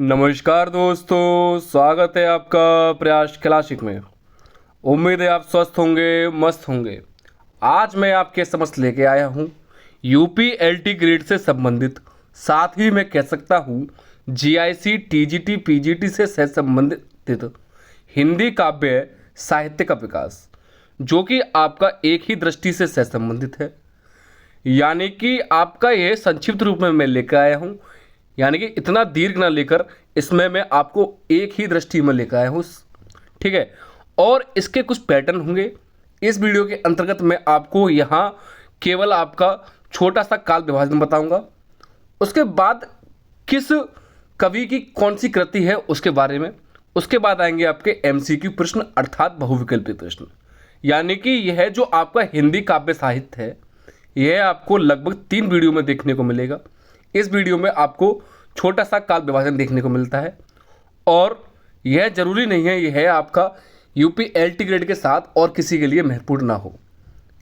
नमस्कार दोस्तों, स्वागत है आपका प्रयास क्लासिक में। उम्मीद है आप स्वस्थ होंगे, मस्त होंगे। आज मैं आपके समक्ष लेके आया हूँ यूपी एलटी ग्रेड से संबंधित, साथ ही मैं कह सकता हूँ जीआईसी टीजीटी पीजीटी से संबंधित हिंदी काव्य साहित्य का विकास, जो कि आपका एक ही दृष्टि से संबंधित है। यानी कि आपका यह संक्षिप्त रूप में मैं लेकर आया हूँ, यानी कि इतना दीर्घ ना लेकर इसमें मैं आपको एक ही दृष्टि में लेकर आया हूँ। ठीक है। और इसके कुछ पैटर्न होंगे। इस वीडियो के अंतर्गत मैं आपको यहाँ केवल आपका छोटा सा काल विभाजन बताऊंगा। उसके बाद किस कवि की कौन सी कृति है उसके बारे में। उसके बाद आएंगे आपके एमसीक्यू प्रश्न, अर्थात बहुविकल्पी प्रश्न। यानी कि यह जो आपका हिंदी काव्य साहित्य है, यह आपको लगभग 3 वीडियो में देखने को मिलेगा। इस वीडियो में आपको छोटा सा काल विभाजन देखने को मिलता है, और यह जरूरी नहीं है यह आपका यूपी एलटी ग्रेड के साथ और किसी के लिए महत्वपूर्ण ना हो।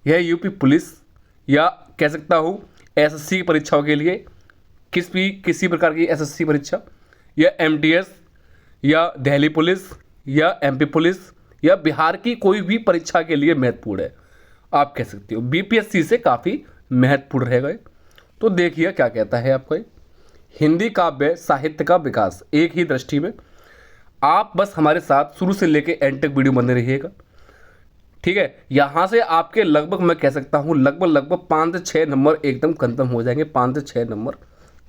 यह यूपी पुलिस या कह सकता हूँ एसएससी परीक्षाओं के लिए, किसी प्रकार की एसएससी परीक्षा या एमटीएस या दिल्ली पुलिस या एमपी पुलिस या बिहार की कोई भी परीक्षा के लिए महत्वपूर्ण है। आप कह सकते हो बीपीएससी से काफ़ी महत्वपूर्ण रहेगा। तो देखिए क्या कहता है आपको हिंदी काव्य साहित्य का विकास एक ही दृष्टि में। आप बस हमारे साथ शुरू से लेके एंड तक वीडियो बने रहिएगा। ठीक है। यहाँ से आपके लगभग मैं कह सकता हूँ लगभग 5 से 6 नंबर एकदम कंफर्म हो जाएंगे। 5 से 6 नंबर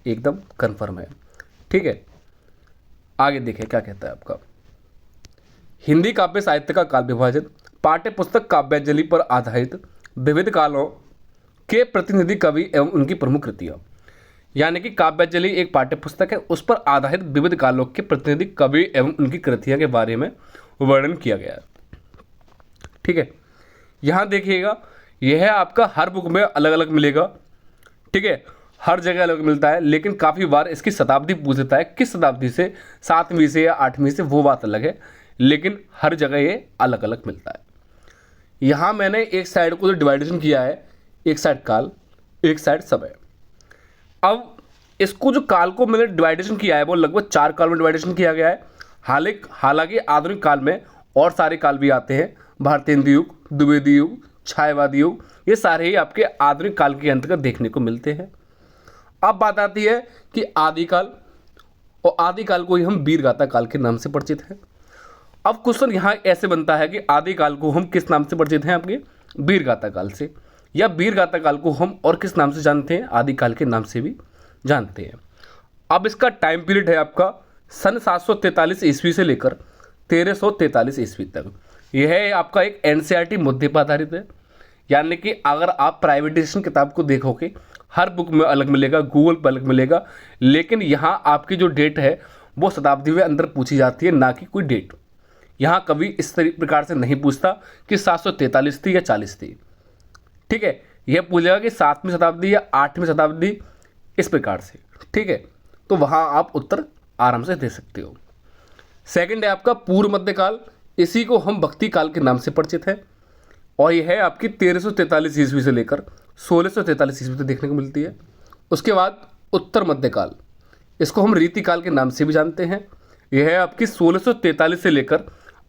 एकदम कंफर्म है। ठीक है। आगे देखिए क्या कहता है आपका हिंदी काव्य साहित्य का काल विभाजन। पाठ्य पुस्तक काव्यांजलि पर आधारित विविध कालों के प्रतिनिधि कवि एवं उनकी प्रमुख कृतियाँ। यानी कि काव्यांजलि एक पाठ्य पुस्तक है, उस पर आधारित विविध कालों के प्रतिनिधि कवि एवं उनकी कृतियाँ के बारे में वर्णन किया गया है। ठीक है। यहाँ देखिएगा यह आपका हर बुक में अलग अलग मिलेगा। ठीक है। हर जगह अलग मिलता है, लेकिन काफ़ी बार इसकी शताब्दी पूछ देता है, किस शताब्दी से, 7वीं से या 8वीं से, वो बात अलग है, लेकिन हर जगह ये अलग अलग मिलता है। यहाँ मैंने एक साइड को जो डिवाइडेशन किया है, एक साइड काल, एक साइड समय। अब इसको जो काल को मैंने डिवाइडेशन किया है वो लगभग 4 काल में डिवाइडेशन किया गया है। हालांकि आधुनिक काल में और सारे काल भी आते हैं। भारतेंदु युग, द्विवेदी युग, छायावादी युग, ये सारे ही आपके आधुनिक काल के अंतर्गत देखने को मिलते हैं। अब बात आती है कि आदिकाल, और आदिकाल को ही हम वीरगाथा काल के नाम से परिचित हैं। अब क्वेश्चन यहाँ ऐसे बनता है कि आदिकाल को हम किस नाम से परिचित हैं? आपके वीरगाथा काल से, या वीरगाथा काल को हम और किस नाम से जानते हैं? आदिकाल के नाम से भी जानते हैं। अब इसका टाइम पीरियड है आपका सन 743 ईस्वी से लेकर 1343 ईस्वी तक। यह आपका एक एनसीईआरटी मुद्दे पर आधारित है। यानी कि अगर आप प्राइवेटाइजेशन किताब को देखोगे, हर बुक में अलग मिलेगा, गूगल पर अलग मिलेगा, लेकिन यहाँ आपकी जो डेट है वो शताब्दी में अंदर पूछी जाती है, ना कि कोई डेट। यहाँ कभी इस प्रकार से नहीं पूछता कि 743 थी या 40 थी। ठीक है। यह पूछेगा कि 7वीं शताब्दी या 8वीं शताब्दी, इस प्रकार से। ठीक है। तो वहाँ आप उत्तर आराम से दे सकते हो। सेकंड है आपका पूर्व मध्यकाल। इसी को हम भक्ति काल के नाम से परिचित है, और यह है आपकी 1343 ईस्वी से लेकर 1643 ईस्वी तक देखने को मिलती है। उसके बाद उत्तर मध्यकाल, इसको हम रीतिकाल के नाम से भी जानते हैं। यह है आपकी 1643 से लेकर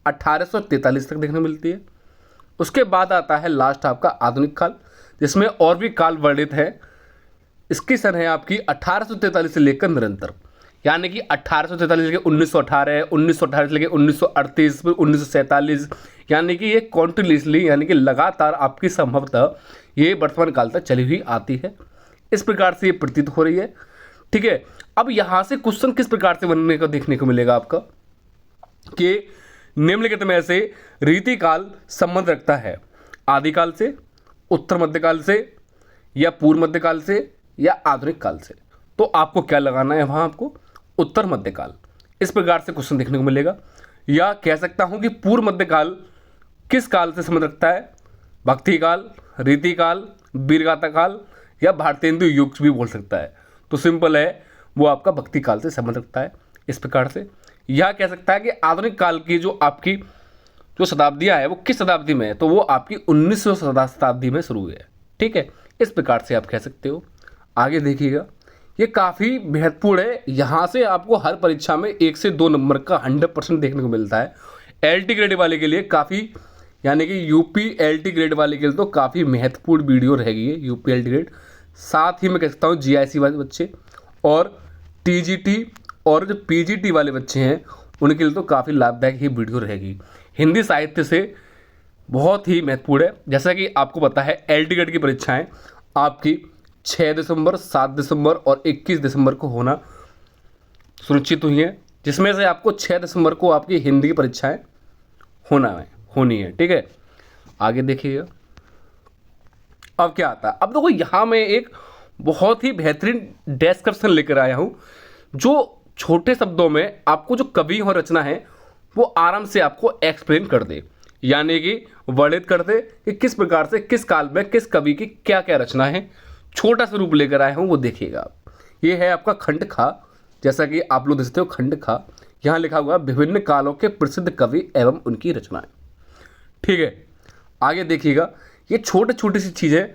1843 तक देखने को मिलती है। उसके बाद आता है लास्ट आपका आधुनिक काल, जिसमें और भी काल वर्णित है। इसकी सन है आपकी 1843 से लेकर निरंतर। यानी कि 1843 से लेकर 1918, 1918 से लेकर 1938, फिर 1947, यानी कि ये कॉन्टिन्यूसली, यानी कि लगातार आपकी संभवतः ये वर्तमान काल तक चली हुई आती है। इस प्रकार से ये प्रतीत हो रही है। ठीक है। अब यहाँ से क्वेश्चन किस प्रकार से बनने का देखने को मिलेगा आपका कि निम्नलिखित में से रीतिकाल संबंध रखता है आदिकाल से, उत्तर मध्यकाल से, या पूर्व मध्यकाल से, या आधुनिक काल से। तो आपको क्या लगाना है वहाँ? आपको उत्तर मध्यकाल। इस प्रकार से क्वेश्चन देखने को मिलेगा। या कह सकता हूँ कि पूर्व मध्यकाल किस काल से संबंध रखता है? भक्ति काल, रीतिकाल, वीरगाथा काल, या भारतेंदु युग भी बोल सकता है। तो सिंपल है, वो आपका भक्ति काल से संबंध रखता है। इस प्रकार से यह कह सकता है कि आधुनिक काल की जो आपकी जो शताब्दियाँ है वो किस शताब्दी में है? तो वो आपकी 1900 शताब्दी में शुरू हुई है। ठीक है। इस प्रकार से आप कह सकते हो। आगे देखिएगा ये काफ़ी महत्वपूर्ण है। यहाँ से आपको हर परीक्षा में 1 से 2 नंबर का 100% देखने को मिलता है। LT ग्रेड वाले के लिए काफ़ी, यानी कि यूपी LT ग्रेड वाले के लिए तो काफ़ी महत्वपूर्ण वीडियो रहेगी ये यूपी LT ग्रेड। साथ ही मैं कह सकता हूँ GIC वाले बच्चे और TGT और जो PGT वाले बच्चे हैं उनके लिए तो काफ़ी लाभदायक ही वीडियो रहेगी। हिंदी साहित्य से बहुत ही महत्वपूर्ण है। जैसा कि आपको पता है LT ग्रेड की परीक्षाएं आपकी 6 दिसंबर, 7 दिसंबर और 21 दिसंबर को होना सुनिश्चित हुई है, जिसमें से आपको 6 दिसंबर को आपकी हिंदी की परीक्षाएं होनी है। ठीक है, आगे देखिएगा अब क्या आता है। अब देखो यहाँ मैं एक बहुत ही बेहतरीन डिस्क्रिप्शन लेकर आया हूँ जो छोटे शब्दों में आपको जो कवि और रचना है वो आराम से आपको एक्सप्लेन कर दे, यानी कि वर्णित कर दे कि किस प्रकार से किस काल में किस कवि की क्या क्या रचना है। छोटा सा रूप लेकर आया हूँ, वो देखिएगा आप। ये है आपका खंड खा, जैसा कि आप लोग देखते हो खंड खा, यहाँ लिखा हुआ विभिन्न कालों के प्रसिद्ध कवि एवं उनकी रचनाएं। ठीक है, आगे देखिएगा। ये छोटी छोटी सी चीज़ें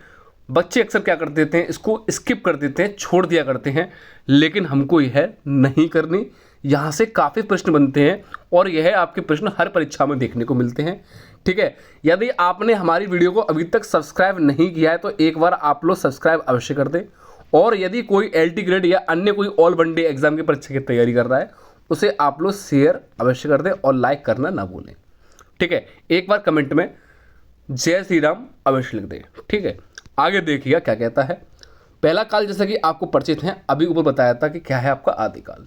बच्चे अक्सर क्या कर देते हैं, इसको स्किप कर देते हैं, छोड़ दिया करते हैं, लेकिन हमको यह नहीं करनी। यहाँ से काफ़ी प्रश्न बनते हैं और यह आपके प्रश्न हर परीक्षा में देखने को मिलते हैं। ठीक है, यदि आपने हमारी वीडियो को अभी तक सब्सक्राइब नहीं किया है तो एक बार आप लोग सब्सक्राइब अवश्य कर दें। और यदि कोई LT ग्रेड या अन्य कोई ऑल वनडे एग्जाम की परीक्षा की तैयारी कर रहा है उसे आप लोग शेयर अवश्य कर दें और लाइक करना ना भूलें। ठीक है, एक बार कमेंट में जय श्री राम अवश्य लिख दें। ठीक है, आगे देखिएगा क्या कहता है। पहला काल जैसा कि आपको परिचित है, अभी ऊपर बताया था कि क्या है आपका आदिकाल।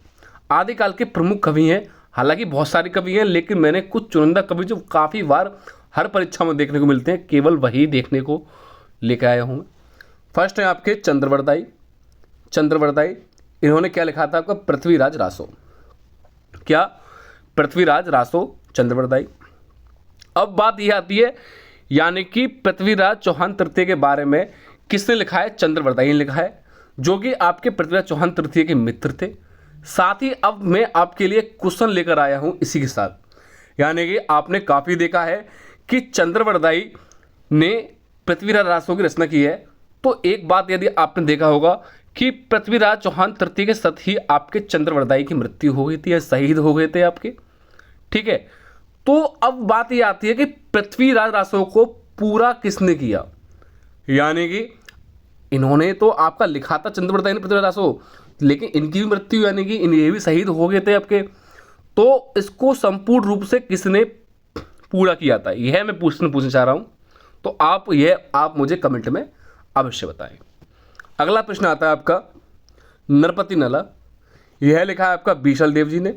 आदिकाल के प्रमुख कवि हैं, हालांकि बहुत सारे कवि हैं, लेकिन मैंने कुछ चुनिंदा कवि जो काफ़ी बार हर परीक्षा में देखने को मिलते हैं, केवल वही देखने को लेकर आया हूँ। फर्स्ट है आपके चंद्रवरदाई। इन्होंने क्या लिखा था आपका, पृथ्वीराज रासो। क्या, पृथ्वीराज रासो चंद्रवरदाई। अब बात यह आती है, यानी कि पृथ्वीराज चौहान तृतीय के बारे में किसने लिखा है, चंद्रवरदाई ने लिखा है, जो कि आपके पृथ्वीराज चौहान तृतीय के मित्र थे। साथ ही अब मैं आपके लिए क्वेश्चन लेकर आया हूं इसी के साथ, यानी कि आपने काफ़ी देखा है कि चंद्रवरदाई ने पृथ्वीराज रासो की रचना की है, तो एक बात यदि आपने देखा होगा कि पृथ्वीराज चौहान तृतीय के साथ ही आपके चंद्रवरदाई की मृत्यु हो गई थी या शहीद हो गए थे आपके। ठीक है, तो अब बात ये आती है कि पृथ्वीराज रासो को पूरा किसने किया, यानी कि इन्होंने तो आपका लिखा था चंद्रवरदाई ने पृथ्वीराज रासो, लेकिन इनकी भी मृत्यु यानी कि ये भी शहीद हो गए थे आपके। तो इसको संपूर्ण रूप से किसने पूरा किया था, यह मैं पूछना चाह रहा हूं। तो आप मुझे कमेंट में अवश्य बताएं। अगला प्रश्न आता है आपका नरपति नला। यह लिखा है आपका बीसल देव जी ने,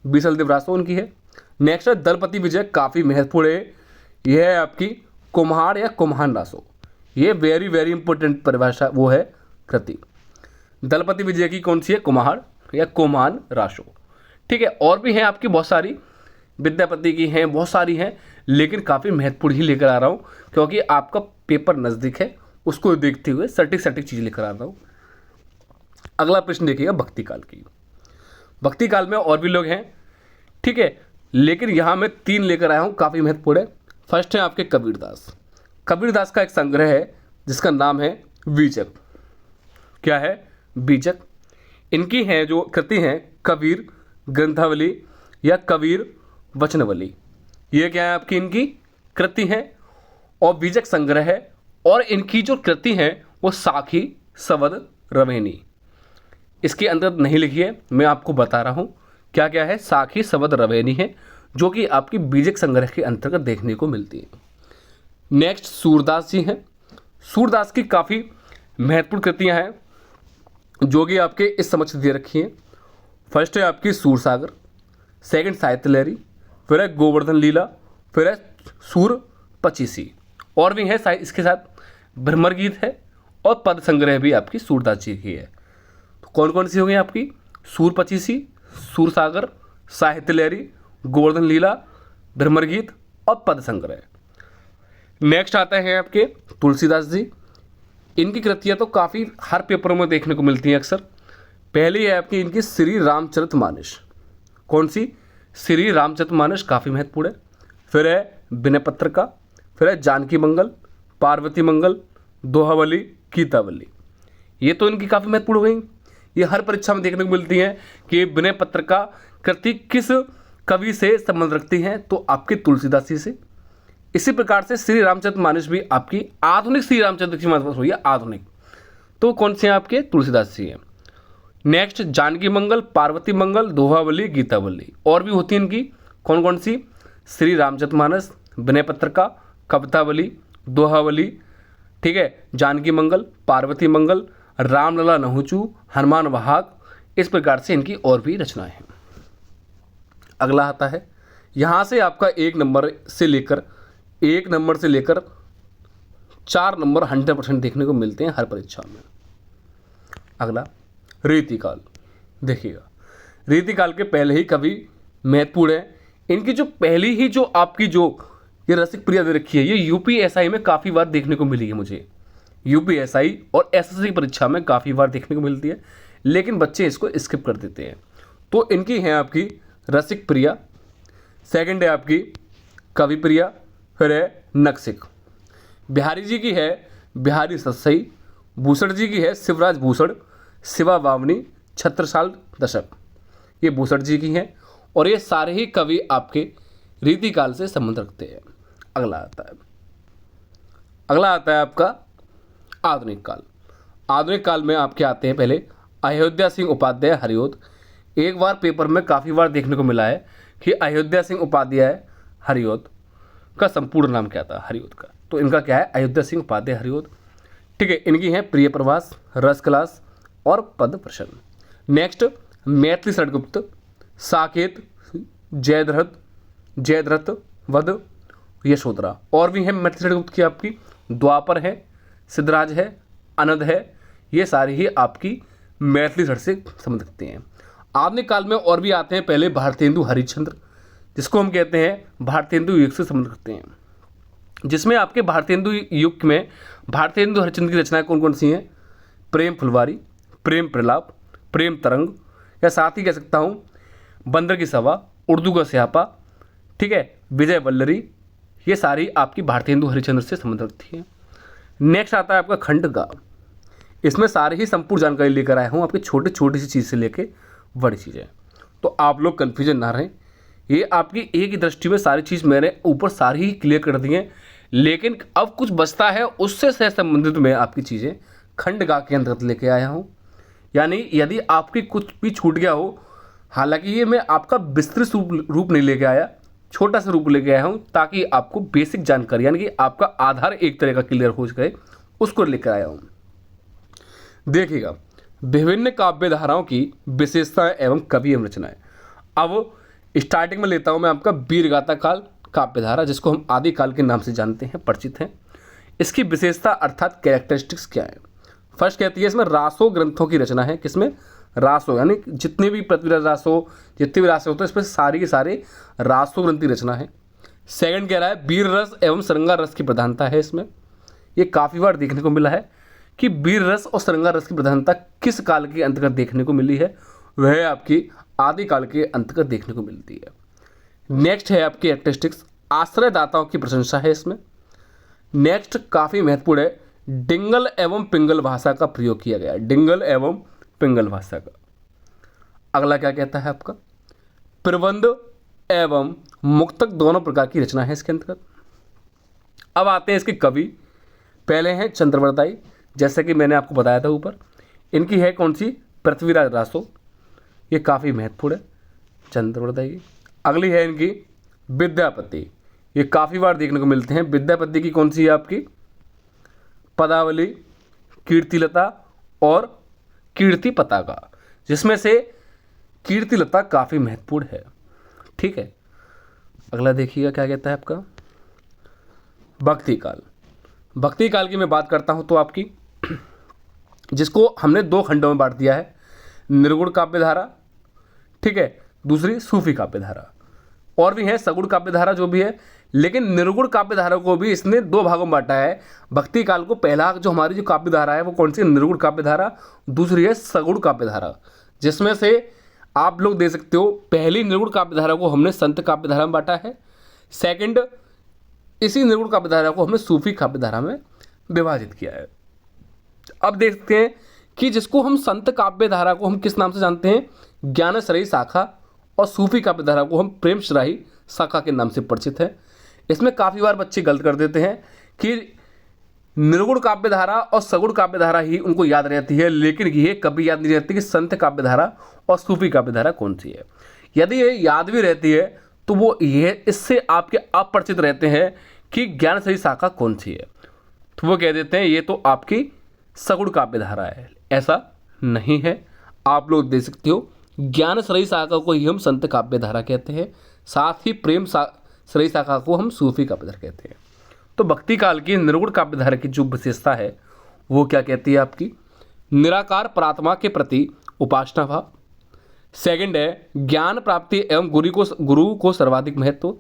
बीसल देव रासो उनकी है। नेक्स्ट है दलपति विजय, काफ़ी महत्वपूर्ण है, यह है आपकी कुम्हार या कुम्हान रासो। ये वेरी वेरी इंपॉर्टेंट परिभाषा वो है कृति। दलपति विजय की कौन सी है, कुम्हार या कुम्हान रासो। ठीक है, और भी हैं आपकी बहुत सारी, विद्यापति की हैं, बहुत सारी हैं, लेकिन काफ़ी महत्वपूर्ण ही लेकर आ रहा हूँ क्योंकि आपका पेपर नज़दीक है, उसको देखते हुए सटीक चीज़ लेकर आ रहा हूँ। अगला प्रश्न देखिएगा भक्ति काल की। भक्ति काल में और भी लोग हैं, ठीक है, लेकिन यहाँ मैं 3 लेकर आया हूँ, काफ़ी महत्वपूर्ण है। फर्स्ट है आपके कबीरदास। कबीरदास का एक संग्रह है जिसका नाम है बीजक। क्या है, बीजक। इनकी हैं जो कृति हैं कबीर ग्रंथावली या कबीर वचनवली। ये क्या है आपकी इनकी कृति है और बीजक संग्रह है। और इनकी जो कृति है वो साखी सवद रवेनी, इसके अंदर नहीं लिखी है, मैं आपको बता रहा हूँ क्या क्या है। साखी सवद रवेनी है जो कि आपकी बीजक संग्रह के अंतर्गत देखने को मिलती है। नेक्स्ट सूरदास जी हैं। सूरदास की काफ़ी महत्वपूर्ण कृतियाँ हैं जो कि आपके इस समझ दे रखी हैं। फर्स्ट है आपकी सूरसागर, सेकंड साहित्य लहरी, फिर है गोवर्धन लीला, फिर है सूर पचीसी, और भी है इसके साथ भ्रमर गीत है और पद संग्रह भी आपकी सूरदास जी की है। तो कौन कौन सी हो गई आपकी, सूर पचीसी, सूरसागर, साहित्य लहरी, गोवर्धन लीला, भ्रमर गीत और पद संग्रह। नेक्स्ट आता है आपके तुलसीदास जी। इनकी कृतियाँ तो काफ़ी हर पेपरों में देखने को मिलती हैं अक्सर। पहली है आपकी इनकी श्री रामचरितमानस। कौन सी, श्री रामचरितमानस, काफ़ी महत्वपूर्ण है। फिर है विनय पत्रिका, फिर है जानकी मंगल, पार्वती मंगल, दोहावली, गीतावली। ये तो इनकी काफ़ी महत्वपूर्ण हो गई। ये हर परीक्षा में देखने को मिलती हैं कि विनय पत्र का कृति किस कवि से संबंध रखती हैं, तो आपके तुलसीदास जी से। इसी प्रकार से श्री रामचरितमानस भी आपकी आधुनिक श्री रामचंद्र की मानस हुई है, आधुनिक, तो कौन से हैं आपके? तुलसीदास जी हैं। नेक्स्ट जानकी मंगल, पार्वती मंगल, दोहावली, गीतावली, और भी होती है इनकी, कौन कौन सी? श्री रामचरितमानस, विनय पत्रिका, कवितावली, दोहावली, ठीक है, जानकी मंगल, पार्वती मंगल, रामलला नहुचू, हनुमान वहाक, इस प्रकार से इनकी और भी रचनाएं हैं। अगला आता है, यहाँ से आपका 1 नंबर से लेकर 4 नंबर 100% देखने को मिलते हैं हर परीक्षा में। अगला रीतिकाल, देखिएगा रीतिकाल के पहले ही कवि महत्वपूर्ण है। इनकी जो पहली ही जो आपकी जो ये रसिक प्रिया दे रखी है, ये यूपीएसआई में काफ़ी बार देखने को मिली है मुझे। यूपीएसआई और एसएससी परीक्षा में काफ़ी बार देखने को मिलती है, लेकिन बच्चे इसको स्किप कर देते हैं। तो इनकी है आपकी रसिक प्रिया, सेकंड है आपकी कवि प्रिया, फिर है नक्सिक। बिहारी जी की है बिहारी सतसई, भूषण जी की है शिवराज भूषण, शिवा बावनी, छत्रसाल दशक, ये भूषण जी की हैं। और ये सारे ही कवि आपके रीतिकाल से संबंध रखते हैं। अगला आता है आपका आधुनिक काल। आधुनिक काल में आपके आते हैं पहले अयोध्या सिंह उपाध्याय हरिऔध। एक बार पेपर में काफ़ी बार देखने को मिला है कि अयोध्या सिंह उपाध्याय हरिऔध का संपूर्ण नाम क्या था, हरिऔध का, तो इनका क्या है? अयोध्या सिंह उपाध्याय हरिऔध, ठीक है। इनकी हैं प्रिय प्रवास, रसकलास और पद प्रश्न। नेक्स्ट मैथिली षटगुप्त, साकेत, जयद्रथ, वध, यशोधरा, और भी हैं मैथिली षटगुप्त की आपकी द्वापर है, सिद्धराज है, अनद है, ये सारी ही आपकी मैथिली षट से संबंध रखते हैं। आधुनिक काल में और भी आते हैं पहले भारतेंदु हरिश्चंद्र, जिसको हम कहते हैं भारतेंदु युग से संबंध रखते हैं, जिसमें आपके भारतेंदु युग में भारतेंदु हरिश्चंद्र की रचनाएं कौन कौन सी हैं? प्रेम फुलवारी, प्रेम प्रलाप, प्रेम तरंग, या साथ ही कह सकता हूँ बंदर की सभा, उर्दू का स्यापा, ठीक है, विजय वल्लरी, ये सारी आपकी भारतेंदु हरिश्चंद्र से संबंध रखती है। नेक्स्ट आता है आपका खंडका। इसमें सारी ही संपूर्ण जानकारी लेकर आया हूँ आपकी छोटी छोटी सी चीज़ से लेके बड़ी चीज़ें, तो आप लोग कन्फ्यूजन ना रहें। ये आपकी एक ही दृष्टि में सारी चीज़ मैंने ऊपर सारी ही क्लियर कर दी हैं, लेकिन अब कुछ बचता है, उससे संबंधित मैं आपकी चीज़ें खंडका के अंतर्गत लेके आया हूँ। यानी यदि आपकी कुछ भी छूट गया हो, हालांकि ये मैं आपका विस्तृत रूप नहीं लेके आया, छोटा सा रूप लेके आया हूँ, ताकि आपको बेसिक जानकारी यानी कि आपका आधार एक तरह का क्लियर हो जाए, उसको लेकर आया हूँ। देखिएगा विभिन्न काव्य धाराओं की विशेषताएं एवं कवि एवं रचनाएं। अब स्टार्टिंग में लेता हूँ मैं आपका वीरगाथा काल काव्य धारा, जिसको हम आदि काल के नाम से जानते हैं, परिचित हैं। इसकी विशेषता अर्थात कैरेक्टरिस्टिक्स क्या है? फर्स्ट कहती है इसमें रासो ग्रंथों की रचना है। किसमें? रासो, यानी जितने भी पृथ्वीराज रासो, जितने भी रासो होते हैं, इसमें सारी के सारे रासो ग्रंथ की रचना है। सेकंड कह रहा है वीर रस एवं श्रृंगार रस की प्रधानता है इसमें। ये काफ़ी बार देखने को मिला है कि वीर रस और श्रृंगार रस की प्रधानता किस काल के अंतर्गत देखने को मिली है? वह आपकी आदि काल के अंतर्गत देखने को मिलती है। नेक्स्ट है आपकी कैरेक्टरिस्टिक्स, आश्रयदाताओं की प्रशंसा है इसमें। नेक्स्ट काफ़ी महत्वपूर्ण है, डिंगल एवं पिंगल भाषा का प्रयोग किया गया है, डिंगल एवं पिंगल भाषा का। अगला क्या कहता है आपका? प्रबंध एवं मुक्तक दोनों प्रकार की रचना है इसके अंतर्गत। अब आते हैं इसके कवि। पहले हैं चंद्रवरदाई, जैसे कि मैंने आपको बताया था ऊपर। इनकी है कौन सी? पृथ्वीराज रासो, ये काफ़ी महत्वपूर्ण है चंद्रवरदाई की। अगली है इनकी विद्यापति, ये काफ़ी बार देखने को मिलते हैं। विद्यापति की कौन सी है आपकी? पदावली, कीर्तिलता और कीर्ति पताका, जिसमें से कीर्तिलता काफ़ी महत्वपूर्ण है, ठीक है। अगला देखिएगा क्या कहता है आपका? भक्ति काल। भक्ति काल की मैं बात करता हूँ तो आपकी जिसको हमने 2 खंडों में बांट दिया है, निर्गुण काव्य धारा, ठीक है, दूसरी सूफी काव्य धारा, और भी है सगुण काव्य धारा जो भी है, लेकिन निर्गुण काव्य धारा को भी इसने 2 भागों में बांटा है। भक्ति काल को पहला जो हमारी जो काव्य धारा है वो कौन सी? निर्गुण काव्य धारा, दूसरी है सगुण काव्य धारा, जिसमें से आप लोग दे सकते हो पहली निर्गुण काव्य धारा को हमने संत काव्य धारा में बांटा है, सेकंड इसी निर्गुण काव्य धारा को हमने सूफी काव्य धारा में विभाजित किया है। अब देखते हैं कि जिसको हम संत काव्य धारा को हम किस नाम से जानते हैं, ज्ञानश्रयी शाखा, और सूफी काव्य धारा को हम प्रेम श्राही शाखा के नाम से परिचित है। इसमें काफ़ी बार बच्चे गलत कर देते हैं कि निर्गुण काव्य धारा और सगुण काव्य धारा ही उनको याद रहती है, लेकिन ये कभी याद नहीं रहती कि संत काव्य धारा और सूफी काव्य धारा कौन सी है। यदि ये याद भी रहती है तो वो ये इससे आपके अपरिचित रहते हैं कि ज्ञानश्रयी शाखा कौन सी है, तो वो कह देते हैं ये तो आपकी सगुण काव्य धारा है। ऐसा नहीं है, आप लोग देख सकते हो ज्ञानश्रयी शाखा को ही हम संत काव्य धारा कहते हैं, साथ ही प्रेम श्रयी शाखा को हम सूफी काव्य धारा कहते हैं। तो भक्ति काल की निर्गुण काव्य धारा की जो विशेषता है वो क्या कहती है, आपकी निराकार परात्मा के प्रति उपासना भाव। सेकंड है ज्ञान प्राप्ति एवं गुरु को सर्वाधिक महत्व।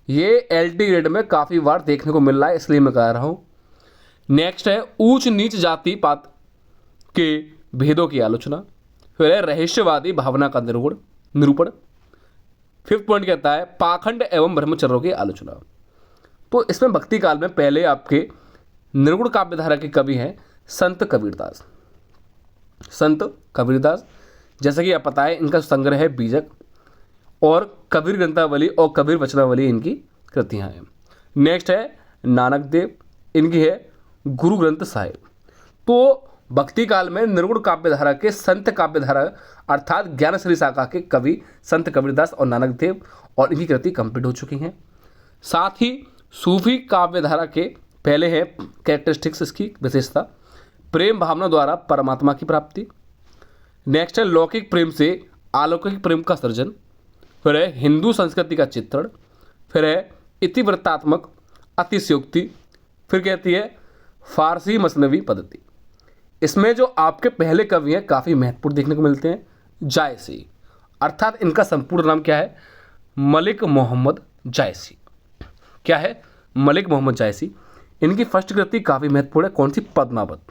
ये एलटी ग्रेड में काफ़ी बार देखने को मिल रहा है, इसलिए मैं कह रहा हूँ। नेक्स्ट है ऊंच नीच जाति पात के भेदों की आलोचना। फिर है रहस्यवादी भावना का निरूपण। फिफ्थ पॉइंट कहता है पाखंड एवं ब्रह्मचर्यों की आलोचना। तो इसमें भक्ति काल में पहले आपके निर्गुण काव्य धारा के कवि हैं संत कबीरदास। संत कबीरदास, जैसा कि आप पता है, इनका संग्रह है बीजक, और कबीर ग्रंथावली और कबीर वचनावली इनकी कृतियां हैं। नेक्स्ट है नानक देव, इनकी है गुरु ग्रंथ साहिब। तो भक्ति काल में निर्गुण काव्य धारा के संत काव्य धारा अर्थात ज्ञानश्री शाखा के कवि संत कबीरदास और नानक देव और इनकी कृति कंप्लीट हो चुकी हैं। साथ ही सूफी काव्य धारा के पहले है कैरेक्टरिस्टिक्स, इसकी विशेषता प्रेम भावना द्वारा परमात्मा की प्राप्ति। नेक्स्ट है लौकिक प्रेम से अलौकिक प्रेम का सृजन। फिर है हिंदू संस्कृति का चित्रण। फिर है इतिवृत्तात्मक अतिशयोक्ति। फिर कहती है फारसी मसनवी पद्धति। इसमें जो आपके पहले कवि हैं काफ़ी महत्वपूर्ण देखने को मिलते हैं, जायसी, अर्थात इनका संपूर्ण नाम क्या है, मलिक मोहम्मद जायसी। क्या है, मलिक मोहम्मद जायसी। इनकी फर्स्ट कृति काफ़ी महत्वपूर्ण है, कौन सी, पद्मावत।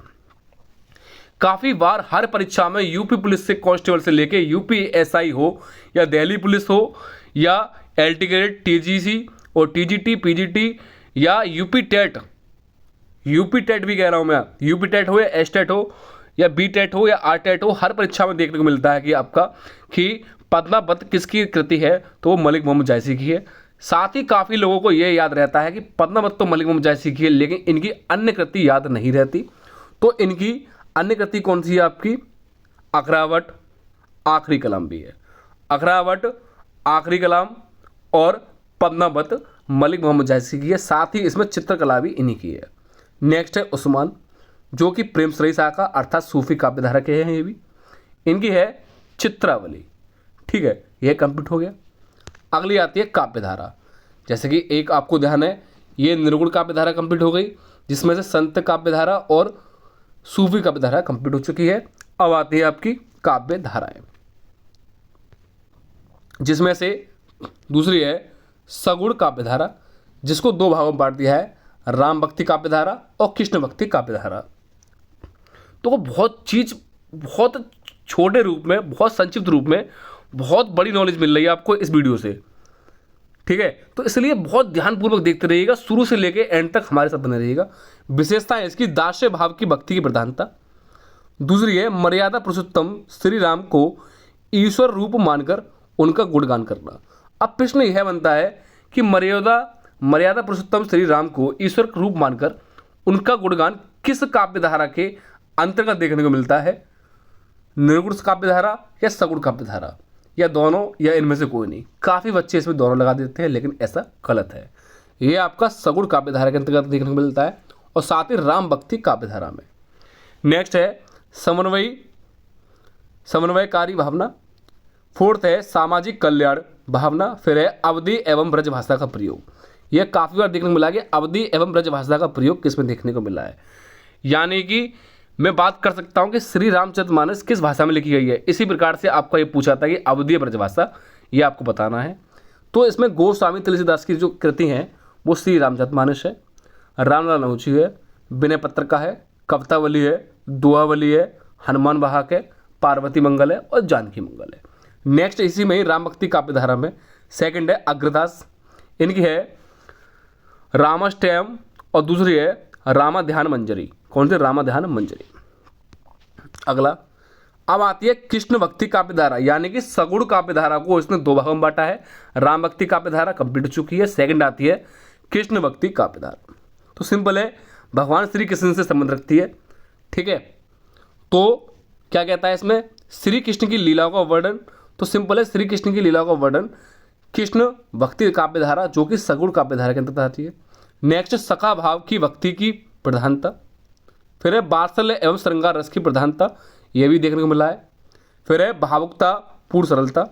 काफ़ी बार हर परीक्षा में यूपी पुलिस से कांस्टेबल से लेके यूपी एसआई हो या दिल्ली पुलिस हो या एलटी ग्रेड, टीजीसी और टीजीटी, पीजीटी या यूपी टेट भी कह रहा हूँ मैं, यूपी टेट हो या एस टेट हो या बी टेट हो या आर टेट हो, हर परीक्षा में देखने को मिलता है कि आपका कि पद्मावत किसकी कृति है, तो वो मलिक मोहम्मद जायसी की है। साथ ही काफ़ी लोगों को ये याद रहता है कि पद्मावत तो मलिक मोहम्मद जायसी की है, लेकिन इनकी अन्य कृति याद नहीं रहती। तो इनकी अन्य कृति कौन सी है, आपकी अखरावट, आखिरी कलाम भी है। अखरावट, आखिरी कलाम और पद्मावत मलिक मोहम्मद जायसी की है। साथ ही इसमें चित्रकला भी इन्हीं की है। नेक्स्ट है उस्मान, जो कि प्रेम श्रयी शाखा अर्थात सूफी काव्य धारा के हैं, ये भी इनकी है चित्रावली। ठीक है, यह कंप्लीट हो गया। अगली आती है काव्य धारा, जैसे कि एक आपको ध्यान है, ये निर्गुण काव्य धारा कंप्लीट हो गई, जिसमें से संत काव्य धारा और सूफी काव्य धारा कंप्लीट हो चुकी है। अब आती है आपकी काव्य धाराएं, जिसमें से दूसरी है सगुण काव्य धारा, जिसको दो भागों में बांट दिया है, राम भक्ति काव्य धारा और कृष्ण भक्ति काव्य धारा। तो बहुत छोटे रूप में, बहुत संक्षिप्त रूप में बहुत बड़ी नॉलेज मिल रही है आपको इस वीडियो से। ठीक है, तो इसलिए बहुत ध्यानपूर्वक देखते रहिएगा, शुरू से लेकर एंड तक हमारे साथ बने रहिएगा। विशेषता है इसकी दास्य भाव की भक्ति की प्रधानता। दूसरी है मर्यादा पुरुषोत्तम श्री राम को ईश्वर रूप मानकर उनका गुणगान करना। अब प्रश्न यह बनता है कि मर्यादा पुरुषोत्तम श्री राम को ईश्वर रूप मानकर उनका गुणगान किस काव्य धारा के अंतर्गत देखने को मिलता है, निर्गुण काव्य धारा या सगुण काव्य धारा, या दोनों, या इनमें से कोई नहीं। काफ़ी बच्चे इसमें दोनों लगा देते हैं, लेकिन ऐसा गलत है। ये आपका सगुण काव्य धारा के अंतर्गत देखने को मिलता है, और साथ ही राम भक्ति काव्य धारा में। नेक्स्ट है समन्वयकारी भावना। फोर्थ है सामाजिक कल्याण भावना। फिर है अवधि एवं ब्रज भाषा का प्रयोग। यह काफ़ी बार देखने को मिला कि अवधि एवं ब्रज भाषा का प्रयोग किसमें देखने को मिला है, यानी कि मैं बात कर सकता हूं कि श्री रामचरितमानस किस भाषा में लिखी गई है। इसी प्रकार से आपका ये पूछा था कि अवधि ब्रजभाषा, ये आपको बताना है। तो इसमें गोस्वामी तुलसीदास की जो कृति हैं वो श्री रामचरितमानस है, रामलाल नहुची है, विनय पत्रिका है, कवितावली है, दुआवली है, हनुमान वाहक है, पार्वती मंगल है और जानकी मंगल है। नेक्स्ट इसी में ही राम भक्ति काव्य धारा में सेकंड है अग्रदास, इनकी है रामाष्टयम और दूसरी है रामाध्यान मंजरी। कौन से, रामाध्यान मंजरी। अगला, अब आती है कृष्ण भक्ति काव्य धारा, यानी कि सगुण काव्य धारा को इसने दो भागों में बांटा है। राम भक्ति काव्य धारा कंप्लीट हो चुकी है, सेकंड आती है कृष्ण भक्ति काव्य धारा। तो सिंपल है, भगवान श्री कृष्ण से संबंध रखती है। ठीक है, तो क्या कहता है इसमें, श्री कृष्ण की लीलाओं का वर्णन। तो सिंपल है, श्री कृष्ण की लीलाओं का वर्णन कृष्ण भक्ति काव्य धारा, जो कि सगुण काव्य धारा के अंतर्गत आती है। नेक्स्ट, सखा भाव की भक्ति की प्रधानता। फिर है वात्सल्य एवं श्रृंगार रस की प्रधानता, यह भी देखने को मिला है। फिर है भावुकता पूर्ण सरलता,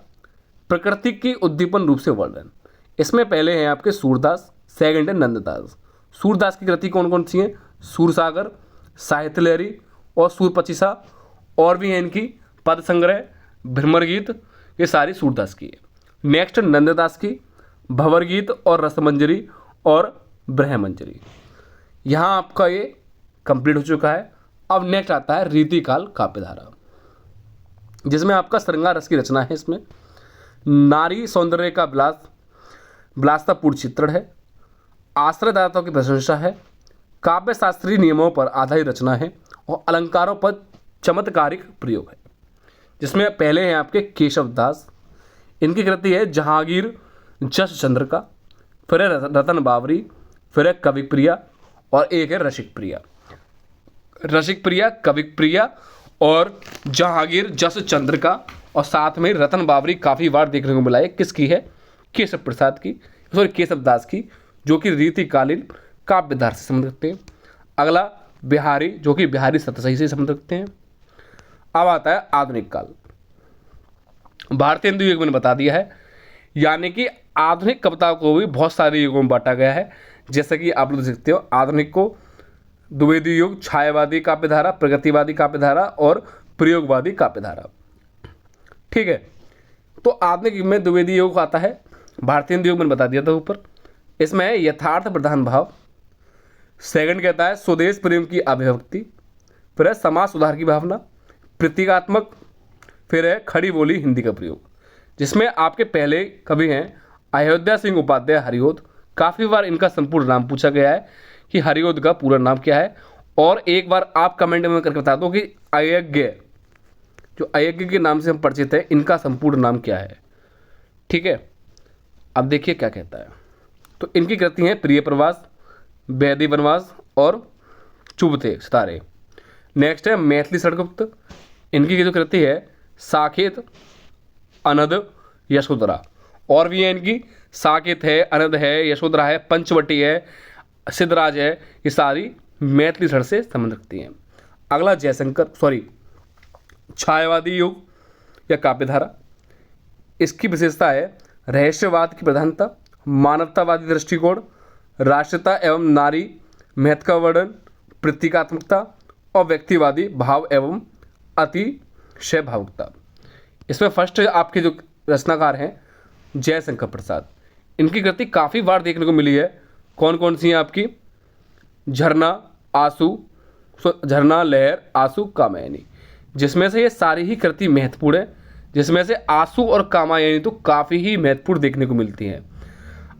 प्रकृति की उद्दीपन रूप से वर्णन। इसमें पहले हैं आपके सूरदास, सेकंड है नंददास। सूरदास की कृति कौन कौन सी हैं, सूरसागर, साहित्य लहरी और सूरपचिसा, और भी हैं इनकी पद संग्रह, भ्रमर गीत, ये सारी सूरदास की है। नेक्स्ट नंददास की भंवर गीत और रसमंजरी और ब्रह्मंजरी। यहाँ आपका ये कंप्लीट हो चुका है। अब नेक्स्ट आता है रीतिकाल काव्य धारा, जिसमें आपका श्रृंगार रस की रचना है। इसमें नारी सौंदर्य का विलासतापूर्ण चित्रण है, आश्रयदाताओं की प्रशंसा है, काव्य शास्त्रीय नियमों पर आधारित रचना है और अलंकारों पर चमत्कारिक प्रयोग है। जिसमें पहले हैं आपके केशव दास, इनकी कृति है जहांगीर जस चंद्र का, फिर है रतन बावरी, फिर है कविक प्रिया और एक है रसिक प्रिया। रसिक प्रिया, कविक प्रिया और जहांगीर जस चंद्र का, और साथ में रतन बावरी काफ़ी बार देखने को मिला है। किसकी है, केशव प्रसाद की, सॉरी केशव दास की, जो कि रीतिकालीन काव्य धारा से संबंध रखते हैं। अगला बिहारी, जो कि बिहारी सतसही से संबंध रखते हैं। अब आता है आधुनिक काल। भारतीय हिंदू युग मैंने बता दिया है, यानी कि आधुनिक कविता को भी बहुत सारे युगों में बांटा गया है। जैसे कि आप लोग देख सकते हो, आधुनिक को द्विवेदी युग, छायावादी काव्य धारा, प्रगतिवादी काव्य धारा और प्रयोगवादी काव्य धारा। ठीक है, तो आधुनिक युग में द्विवेदी युग आता है, भारतीय हिंदू युग मैंने बता दिया था ऊपर। इसमें है यथार्थ प्रधान भाव, सेकंड कहता है स्वदेश प्रेम की अभिव्यक्ति, फिर है समाज सुधार की भावना, प्रतीकात्मक, फिर है खड़ी बोली हिंदी का प्रयोग। जिसमें आपके पहले कवि हैं अयोध्या सिंह उपाध्याय हरिओद। काफ़ी बार इनका संपूर्ण नाम पूछा गया है कि हरिओद का पूरा नाम क्या है, और एक बार आप कमेंट में करके बता दो कि अयज्ञ, जो अयज्ञ के नाम से हम परिचित हैं, इनका संपूर्ण नाम क्या है। ठीक है, अब देखिए क्या कहता है। तो इनकी कृति हैं प्रिय प्रवास, वैदी वनवास और चुभते सितारे। नेक्स्ट है मैथिली षडगुप्त, इनकी जो कृति है साकेत, अनद, यशोधरा, और भी है इनकी साकेत है, अनद है, यशोधरा है, पंचवटी है, सिद्धराज है, ये सारी मैथिली षड से संबंध रखती हैं। अगला छायावादी युग या काव्यधारा। इसकी विशेषता है रहस्यवाद की प्रधानता, मानवतावादी दृष्टिकोण, राष्ट्रीयता एवं नारी महत्व का वर्णन, प्रतीकात्मकता और व्यक्तिवादी भाव एवं अतिशय भावुकता। इसमें फर्स्ट आपके जो रचनाकार हैं जयशंकर प्रसाद, इनकी कृति काफ़ी बार देखने को मिली है। कौन कौन सी हैं आपकी, झरना, लहर, आंसू, कामायनी। जिसमें से ये सारी ही कृति महत्वपूर्ण है, जिसमें से आंसू और कामायनी तो काफ़ी ही महत्वपूर्ण देखने को मिलती हैं।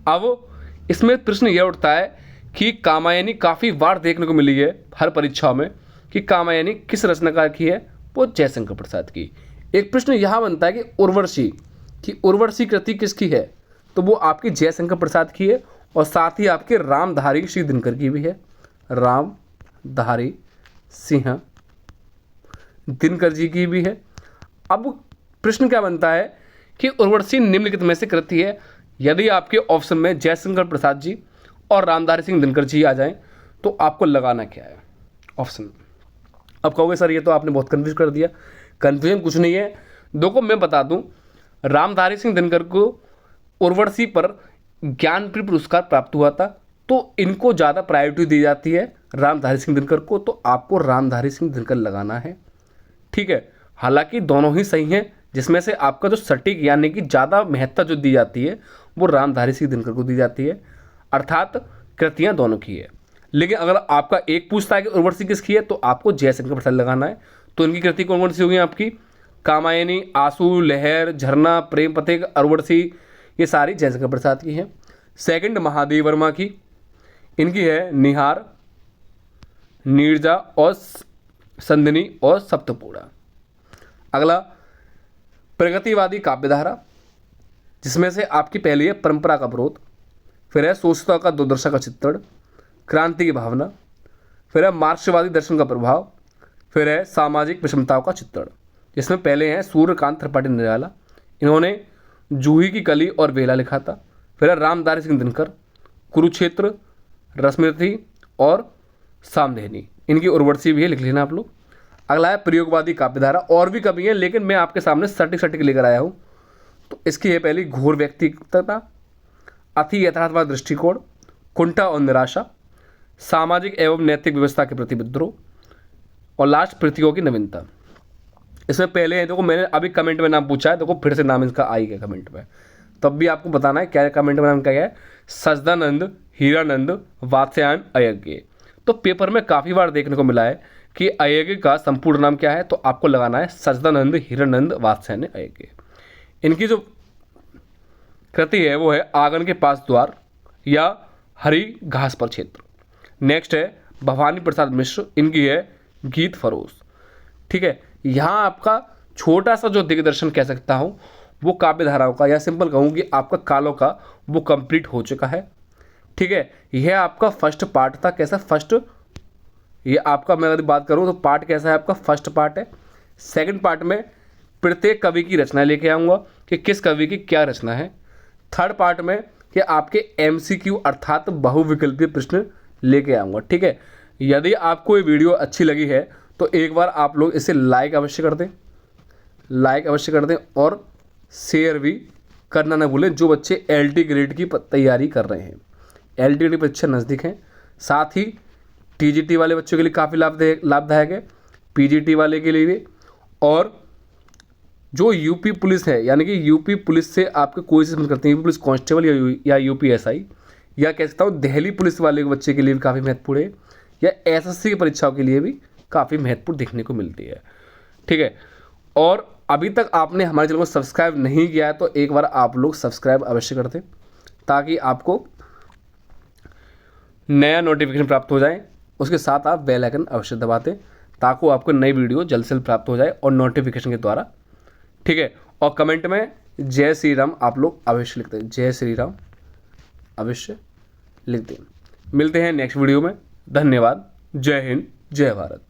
अब इसमें प्रश्न यह उठता है कि कामायनी काफ़ी बार देखने को मिली है हर परीक्षाओं में, कि कामायनी किस रचनाकार की है, वो जयशंकर प्रसाद की। एक प्रश्न यहाँ बनता है कि उर्वशी कृति किसकी है, तो वो आपकी जयशंकर प्रसाद की है, और साथ ही आपके रामधारी सिंह दिनकर की भी है। रामधारी सिंह दिनकर जी की भी है। अब प्रश्न क्या बनता है कि उर्वशी निम्नलिखित में से कृति है। यदि आपके ऑप्शन में जयशंकर प्रसाद जी और रामधारी सिंह दिनकर जी आ जाएं, तो आपको लगाना क्या है ऑप्शन। अब कहोगे सर ये तो आपने बहुत कन्फ्यूज कर दिया। कन्फ्यूजन कुछ नहीं है, देखो मैं बता दूं, रामधारी सिंह दिनकर को उर्वशी पर ज्ञानपीठ पुरस्कार प्राप्त हुआ था, तो इनको ज़्यादा प्रायोरिटी दी जाती है रामधारी सिंह दिनकर को, तो आपको रामधारी सिंह दिनकर लगाना है। ठीक है, हालांकि दोनों ही सही हैं, जिसमें से आपका जो सटीक यानी कि ज़्यादा महत्ता जो दी जाती है वो रामधारी सिंह दिनकर को दी जाती है, अर्थात कृतियाँ दोनों की है। लेकिन अगर आपका एक पूछता है कि उर्वशी किसकी है, तो आपको जयशंकर प्रसाद लगाना है। तो इनकी कृति कौन कौन सी होगी आपकी, कामायनी, आंसू, लहर, झरना, प्रेम पथिक, उर्वशी, ये सारी जयशंकर प्रसाद की हैं। सेकंड महादेव वर्मा की, इनकी है निहार, नीरजा और संधिनी और सप्तपूड़ा। अगला प्रगतिवादी काव्यधारा, जिसमें से आपकी पहली है परंपरा का विरोध, फिर है सोचता का दुर्दशा का चित्रण, क्रांति की भावना, फिर है मार्क्सवादी दर्शन का प्रभाव, फिर है सामाजिक विषमताओं का चित्रण। जिसमें पहले हैं सूर्यकांत त्रिपाठी निराला, इन्होंने जूही की कली और बेला लिखा था। फिर है रामधारी सिंह दिनकर, कुरुक्षेत्र, रश्मिरथी और सामधेनी, इनकी उर्वशी भी है, लिख लेना आप लोग। अगला है प्रयोगवादी काव्यधारा, और भी कवि हैं लेकिन मैं आपके सामने सटीक सटीक लेकर आया हूँ। तो इसकी है पहली घोर व्यक्तिगतता, अति यथार्थवाद दृष्टिकोण, कुंठा और निराशा, सामाजिक एवं नैतिक व्यवस्था के प्रति विद्रोह, और लास्ट प्रतीकों की नवीनता। इसमें पहले है, देखो मैंने अभी कमेंट में नाम पूछा है, देखो फिर से नाम इसका आई गया कमेंट में, तब भी आपको बताना है क्या कमेंट में नाम क्या है। सच्चिदानंद, हीरानंद, वात्स्यायन अयज्ञ। तो पेपर में काफ़ी बार देखने को मिला है कि अयज्ञ का संपूर्ण नाम क्या है, तो आपको लगाना है सच्चिदानंद हीरानंद वात्स्यायन अयज्ञ। इनकी जो कृति है वो है आंगन के पास द्वार या हरी घास पर क्षेत्र। नेक्स्ट है भवानी प्रसाद मिश्र, इनकी है गीत फरोश। ठीक है, यहाँ आपका छोटा सा जो दिग्दर्शन कह सकता हूँ वो काव्य धाराओं का, या सिंपल कहूँ कि आपका कालों का, वो कंप्लीट हो चुका है। ठीक है, यह आपका फर्स्ट पार्ट था। कैसा फर्स्ट, ये आपका मैं अगर बात करूँ तो पार्ट कैसा है आपका, फर्स्ट पार्ट है। सेकंड पार्ट में प्रत्येक कवि की रचना लेके आऊँगा कि किस कवि की क्या रचना है। थर्ड पार्ट में कि आपके MCQ अर्थात बहुविकल्पीय प्रश्न लेके आऊँगा। ठीक है, यदि आपको ये वीडियो अच्छी लगी है तो एक बार आप लोग इसे लाइक अवश्य कर दें, लाइक अवश्य कर दें, और शेयर भी करना ना भूलें। जो बच्चे LT ग्रेड की तैयारी कर रहे हैं, LT ग्रेड परीक्षा नज़दीक हैं, साथ ही TGT वाले बच्चों के लिए काफ़ी लाभदायक है, PGT वाले के लिए भी, और जो यूपी पुलिस है, यानी कि यूपी पुलिस से आपके कोई से संबंध करते हैं, यूपी पुलिस कांस्टेबल या UPSI, या कह सकता हूँ दिल्ली पुलिस वाले के बच्चे के लिए भी काफ़ी महत्वपूर्ण है, या SSC की परीक्षाओं के लिए भी काफ़ी महत्वपूर्ण देखने को मिलती है। ठीक है, और अभी तक आपने हमारे चैनल को सब्सक्राइब नहीं किया है तो एक बार आप लोग सब्सक्राइब अवश्य कर दें, ताकि आपको नया नोटिफिकेशन प्राप्त हो जाए। उसके साथ आप बेल आइकन अवश्य दबा दें, ताकि आपको नई वीडियो जल्द से जल्द प्राप्त हो जाए और नोटिफिकेशन के द्वारा। ठीक है, और कमेंट में जय श्री राम आप लोग अवश्य लिखते हैं, जय श्री राम अवश्य लिखते हैं। मिलते हैं नेक्स्ट वीडियो में। धन्यवाद। जय हिंद, जय भारत।